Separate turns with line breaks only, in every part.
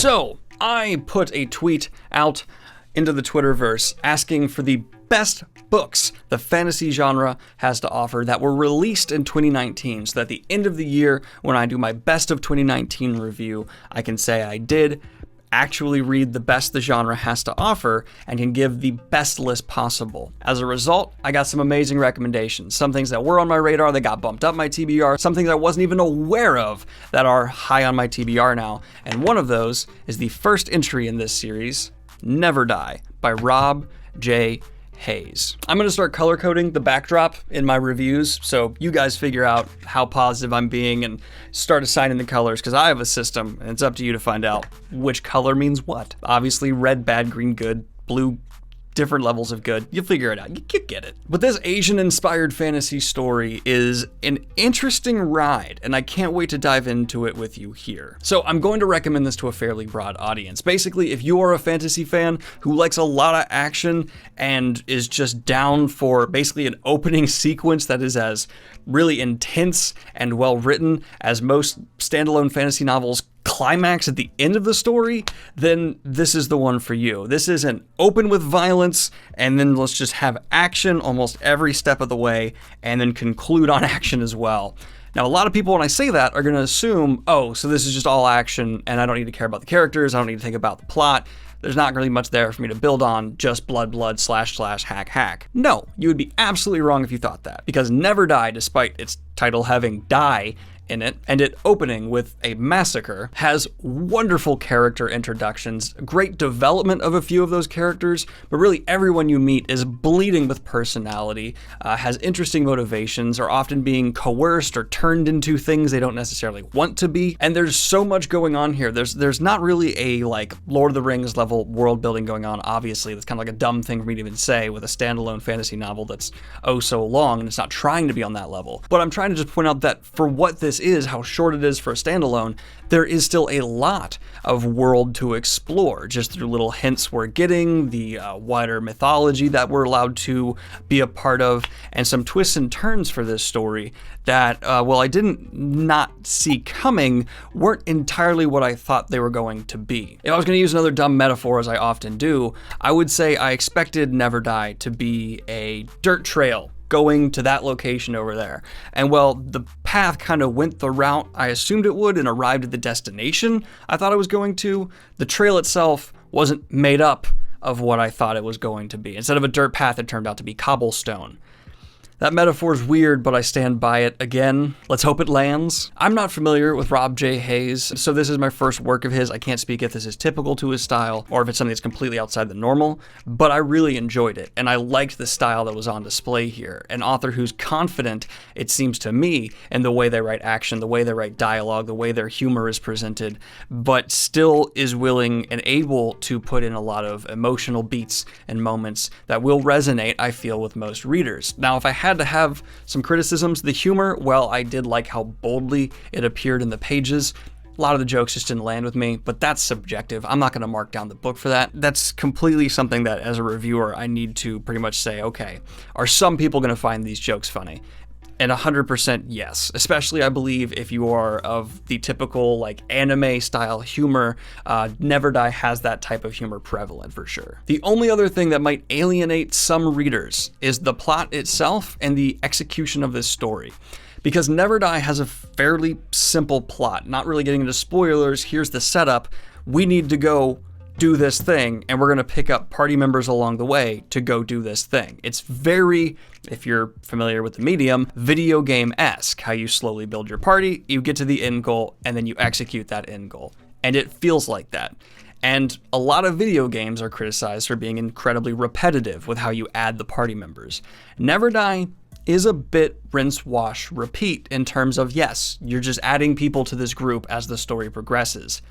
So, I put a tweet out into the Twitterverse asking for the best books the fantasy genre has to offer that were released in 2019, so that at the end of the year, when I do my best of 2019 review, I can say I did actually read the best the genre has to offer and can give the best list possible. As a result, I got some amazing recommendations. Some things that were on my radar that got bumped up my TBR, some things I wasn't even aware of that are high on my TBR now. And one of those is the first entry in this series, Never Die, by Rob J. Hayes. I'm going to start color coding the backdrop in my reviews, so you guys figure out how positive I'm being and start assigning the colors, because I have a system, and it's up to you to find out which color means what. Obviously, red, bad, green, good, blue, different levels of good. You'll figure it out. You get it. But this Asian-inspired fantasy story is an interesting ride, and I can't wait to dive into it with you here. So I'm going to recommend this to a fairly broad audience. Basically, if you are a fantasy fan who likes a lot of action and is just down for basically an opening sequence that is as really intense and well-written as most standalone fantasy novels climax at the end of the story, then this is the one for you. This isn't open with violence and then let's just have action almost every step of the way and then conclude on action as well. Now, a lot of people, when I say that, are going to assume, oh, so this is just all action and I don't need to care about the characters, I don't need to think about the plot. There's not really much there for me to build on, just blood, slash, hack. No, you would be absolutely wrong if you thought that, because Never Die, despite its title having die in it, and it opening with a massacre, has wonderful character introductions, great development of a few of those characters, but really everyone you meet is bleeding with personality, has interesting motivations, are often being coerced or turned into things they don't necessarily want to be, and there's so much going on here. There's not really a like Lord of the Rings level world building going on, obviously. That's kind of like a dumb thing for me to even say with a standalone fantasy novel that's oh so long, and it's not trying to be on that level. But I'm trying to just point out that for what this is, how short it is for a standalone, there is still a lot of world to explore, just through little hints we're getting, the wider mythology that we're allowed to be a part of, and some twists and turns for this story that, well, I didn't not see coming, weren't entirely what I thought they were going to be. If I was going to use another dumb metaphor, as I often do, I would say I expected Never Die to be a dirt trail going to that location over there. And well, the path kind of went the route I assumed it would and arrived at the destination I thought it was going to. The trail itself wasn't made up of what I thought it was going to be. Instead of a dirt path, it turned out to be cobblestone. That metaphor's weird, but I stand by it again. Let's hope it lands. I'm not familiar with Rob J. Hayes, so this is my first work of his. I can't speak if this is typical to his style or if it's something that's completely outside the normal, but I really enjoyed it, and I liked the style that was on display here. An author who's confident, it seems to me, in the way they write action, the way they write dialogue, the way their humor is presented, but still is willing and able to put in a lot of emotional beats and moments that will resonate, I feel, with most readers. Now, if I had to have some criticisms, the humor, well, I did like how boldly it appeared in the pages. A lot of the jokes just didn't land with me, but that's subjective. I'm not going to mark down the book for that. That's completely something that, as a reviewer, I need to pretty much say, okay, are some people going to find these jokes funny? And 100% yes, especially I believe if you are of the typical like anime style humor, Never Die has that type of humor prevalent for sure. The only other thing that might alienate some readers is the plot itself and the execution of this story. Because Never Die has a fairly simple plot, not really getting into spoilers. Here's the setup. We need to go do this thing, and we're going to pick up party members along the way to go do this thing. It's very, if you're familiar with the medium, video game-esque, how you slowly build your party, you get to the end goal, and then you execute that end goal. And it feels like that. And a lot of video games are criticized for being incredibly repetitive with how you add the party members. Never Die is a bit rinse, wash, repeat in terms of, yes, you're just adding people to this group as the story progresses.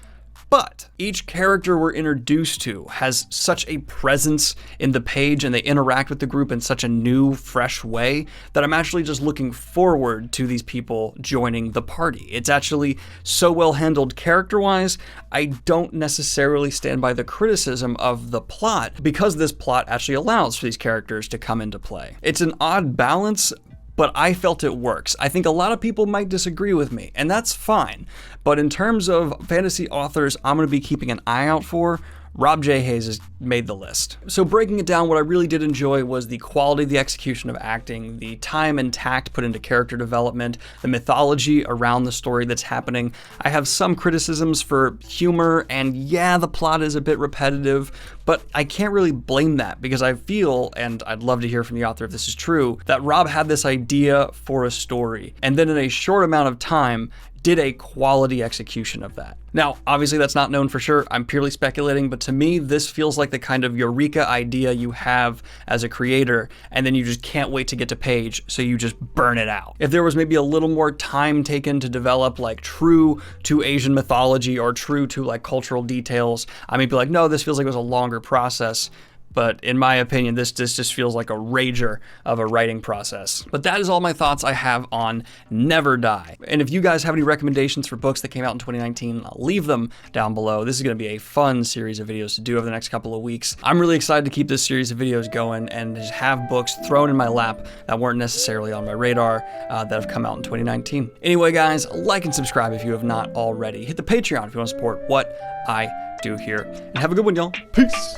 But each character we're introduced to has such a presence in the page and they interact with the group in such a new, fresh way that I'm actually just looking forward to these people joining the party. It's actually so well handled character-wise, I don't necessarily stand by the criticism of the plot because this plot actually allows for these characters to come into play. It's an odd balance, but I felt it works. I think a lot of people might disagree with me, and that's fine. But in terms of fantasy authors I'm going to be keeping an eye out for, Rob J. Hayes has made the list. So breaking it down, what I really did enjoy was the quality of the execution of acting, the time and tact put into character development, the mythology around the story that's happening. I have some criticisms for humor, and yeah, the plot is a bit repetitive, but I can't really blame that because I feel, and I'd love to hear from the author if this is true, that Rob had this idea for a story, and then in a short amount of time, did a quality execution of that. Now, obviously that's not known for sure, I'm purely speculating, but to me, this feels like the kind of eureka idea you have as a creator, and then you just can't wait to get to page, so you just burn it out. If there was maybe a little more time taken to develop like true to Asian mythology or true to like cultural details, I may be like, no, this feels like it was a longer process. But in my opinion, this just feels like a rager of a writing process. But that is all my thoughts I have on Never Die. And if you guys have any recommendations for books that came out in 2019, leave them down below. This is going to be a fun series of videos to do over the next couple of weeks. I'm really excited to keep this series of videos going and just have books thrown in my lap that weren't necessarily on my radar that have come out in 2019. Anyway, guys, like and subscribe if you have not already. Hit the Patreon if you want to support what I do here. And have a good one, y'all. Peace.